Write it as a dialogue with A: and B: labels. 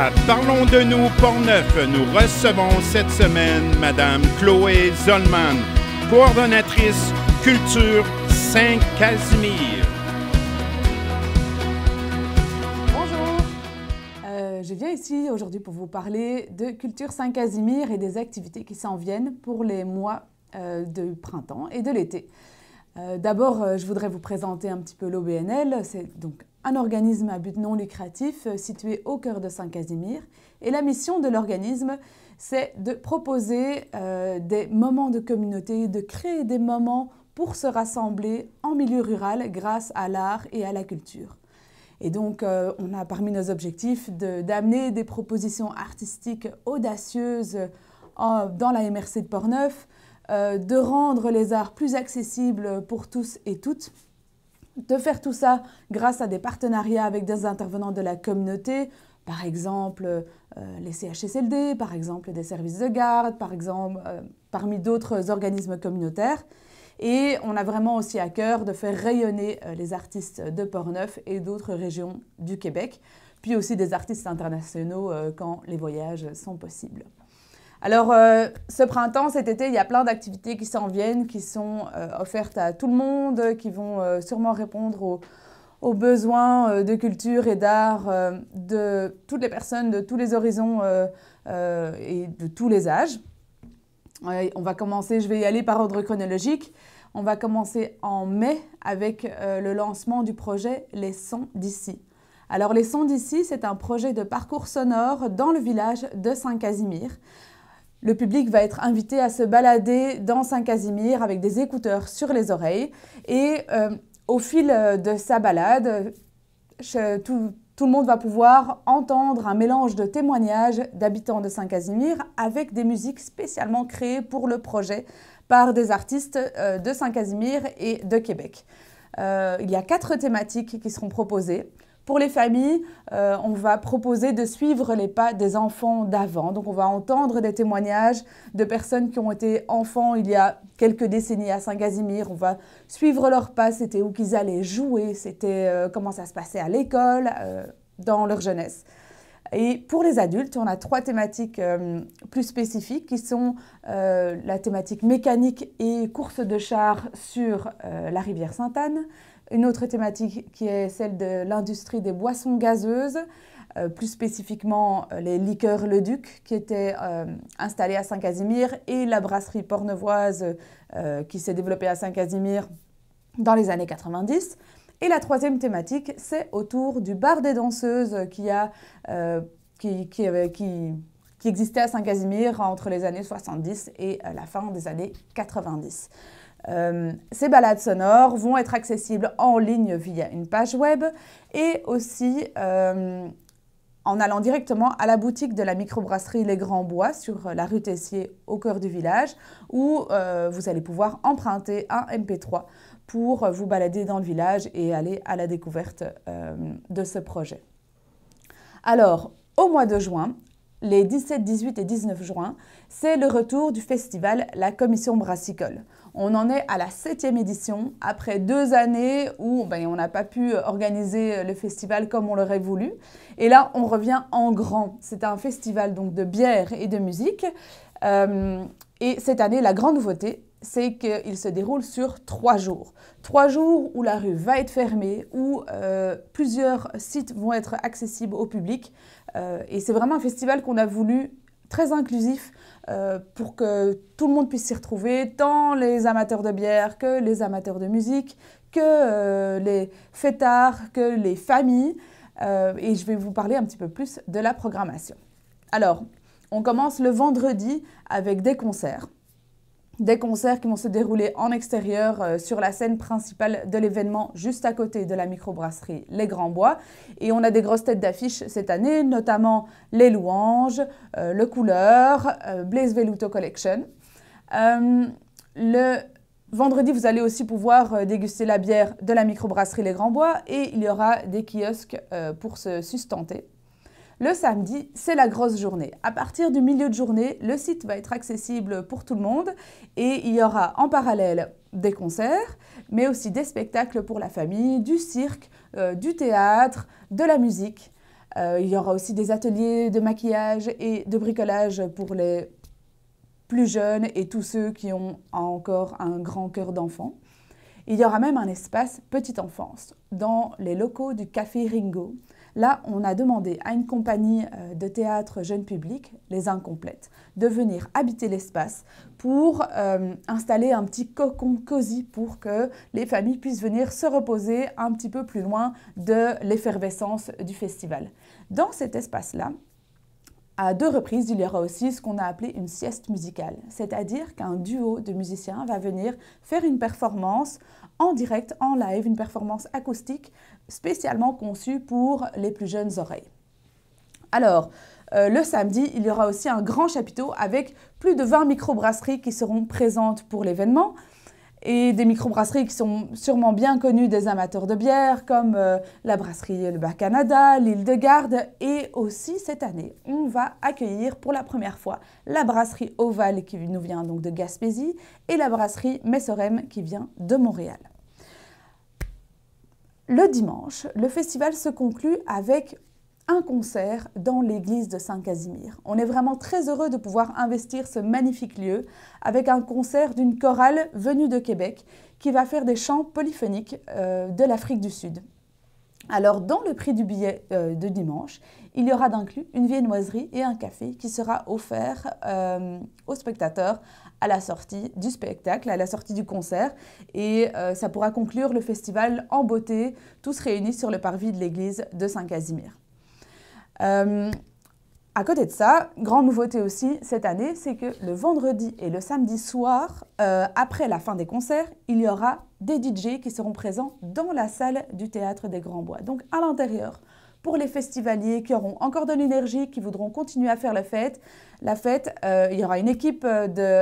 A: À Parlons de nous Portneuf, nous recevons cette semaine Madame Chloé Zollman, coordonnatrice Culture Saint-Casimir.
B: Bonjour, je viens ici aujourd'hui pour vous parler de Culture Saint-Casimir et des activités qui s'en viennent pour les mois de printemps et de l'été. D'abord, je voudrais vous présenter un petit peu l'OBNL. C'est donc un organisme à but non lucratif situé au cœur de Saint-Casimir. Et la mission de l'organisme, c'est de proposer des moments de communauté, de créer des moments pour se rassembler en milieu rural grâce à l'art et à la culture. Et donc, on a parmi nos objectifs d'amener des propositions artistiques audacieuses dans la MRC de Portneuf, de rendre les arts plus accessibles pour tous et toutes, de faire tout ça grâce à des partenariats avec des intervenants de la communauté, par exemple les CHSLD, par exemple des services de garde, par exemple parmi d'autres organismes communautaires. Et on a vraiment aussi à cœur de faire rayonner les artistes de Portneuf et d'autres régions du Québec, puis aussi des artistes internationaux quand les voyages sont possibles. Alors, ce printemps, cet été, il y a plein d'activités qui s'en viennent, qui sont offertes à tout le monde, qui vont sûrement répondre aux besoins de culture et d'art de toutes les personnes, de tous les horizons et de tous les âges. On va commencer, je vais y aller par ordre chronologique. On va commencer en mai avec le lancement du projet Les Sons d'ici. Alors, Les Sons d'ici, c'est un projet de parcours sonore dans le village de Saint-Casimir. Le public va être invité à se balader dans Saint-Casimir avec des écouteurs sur les oreilles et au fil de sa balade, tout le monde va pouvoir entendre un mélange de témoignages d'habitants de Saint-Casimir avec des musiques spécialement créées pour le projet par des artistes de Saint-Casimir et de Québec. Il y a 4 thématiques qui seront proposées. Pour les familles, on va proposer de suivre les pas des enfants d'avant. Donc, on va entendre des témoignages de personnes qui ont été enfants il y a quelques décennies à Saint-Casimir. On va suivre leurs pas, c'était où qu'ils allaient jouer, c'était comment ça se passait à l'école, dans leur jeunesse. Et pour les adultes, on a 3 thématiques plus spécifiques qui sont la thématique mécanique et course de chars sur la rivière Sainte-Anne. Une autre thématique qui est celle de l'industrie des boissons gazeuses, plus spécifiquement les liqueurs Le Duc qui étaient installées à Saint-Casimir et la brasserie portneuvoise qui s'est développée à Saint-Casimir dans les années 90. Et la 3e thématique, c'est autour du bar des danseuses qui existait à Saint-Casimir entre les années 70 et la fin des années 90. Ces balades sonores vont être accessibles en ligne via une page web et aussi en allant directement à la boutique de la microbrasserie Les Grands Bois sur la rue Tessier au cœur du village où vous allez pouvoir emprunter un MP3 pour vous balader dans le village et aller à la découverte de ce projet. Alors, au mois de juin, les 17, 18 et 19 juin, c'est le retour du festival La Commission Brassicole. On en est à la 7e édition, après 2 années où on n'a pas pu organiser le festival comme on l'aurait voulu. Et là, on revient en grand. C'est un festival donc, de bière et de musique. Et cette année, la grande nouveauté, c'est qu'il se déroule sur 3 jours. 3 jours où la rue va être fermée, où plusieurs sites vont être accessibles au public. Et c'est vraiment un festival qu'on a voulu très inclusif pour que tout le monde puisse s'y retrouver, tant les amateurs de bière que les amateurs de musique, que les fêtards, que les familles. Et je vais vous parler un petit peu plus de la programmation. Alors, on commence le vendredi avec des concerts. Des concerts qui vont se dérouler en extérieur sur la scène principale de l'événement, juste à côté de la microbrasserie Les Grands Bois. Et on a des grosses têtes d'affiche cette année, notamment Les Louanges, Le Couleur, Blaze Veluto Collection. Le vendredi, vous allez aussi pouvoir déguster la bière de la microbrasserie Les Grands Bois et il y aura des kiosques pour se sustenter. Le samedi, c'est la grosse journée. À partir du milieu de journée, le site va être accessible pour tout le monde et il y aura en parallèle des concerts, mais aussi des spectacles pour la famille, du cirque, du théâtre, de la musique. Il y aura aussi des ateliers de maquillage et de bricolage pour les plus jeunes et tous ceux qui ont encore un grand cœur d'enfant. Il y aura même un espace petite enfance dans les locaux du Café Ringo. Là, on a demandé à une compagnie de théâtre jeune public, les Incomplètes, de venir habiter l'espace pour installer un petit cocon cosy pour que les familles puissent venir se reposer un petit peu plus loin de l'effervescence du festival. Dans cet espace-là, à 2 reprises, il y aura aussi ce qu'on a appelé une sieste musicale, c'est-à-dire qu'un duo de musiciens va venir faire une performance en direct, en live, une performance acoustique spécialement conçue pour les plus jeunes oreilles. Alors, le samedi, il y aura aussi un grand chapiteau avec plus de 20 microbrasseries qui seront présentes pour l'événement. Et des microbrasseries qui sont sûrement bien connues des amateurs de bière, comme la brasserie Le Bas-Canada, l'Île de Garde. Et aussi, cette année, on va accueillir pour la première fois la brasserie Oval qui nous vient donc de Gaspésie et la brasserie Messorem qui vient de Montréal. Le dimanche, le festival se conclut avec un concert dans l'église de Saint-Casimir. On est vraiment très heureux de pouvoir investir ce magnifique lieu avec un concert d'une chorale venue de Québec qui va faire des chants polyphoniques de l'Afrique du Sud. Alors, dans le prix du billet de dimanche, il y aura d'inclus une viennoiserie et un café qui sera offert aux spectateurs à la sortie du spectacle, à la sortie du concert. Et ça pourra conclure le festival en beauté, tous réunis sur le parvis de l'église de Saint-Casimir. À côté de ça, grande nouveauté aussi cette année, c'est que le vendredi et le samedi soir, après la fin des concerts, il y aura des DJ qui seront présents dans la salle du Théâtre des Grands Bois. Donc à l'intérieur, pour les festivaliers qui auront encore de l'énergie, qui voudront continuer à faire la fête, il y aura une équipe de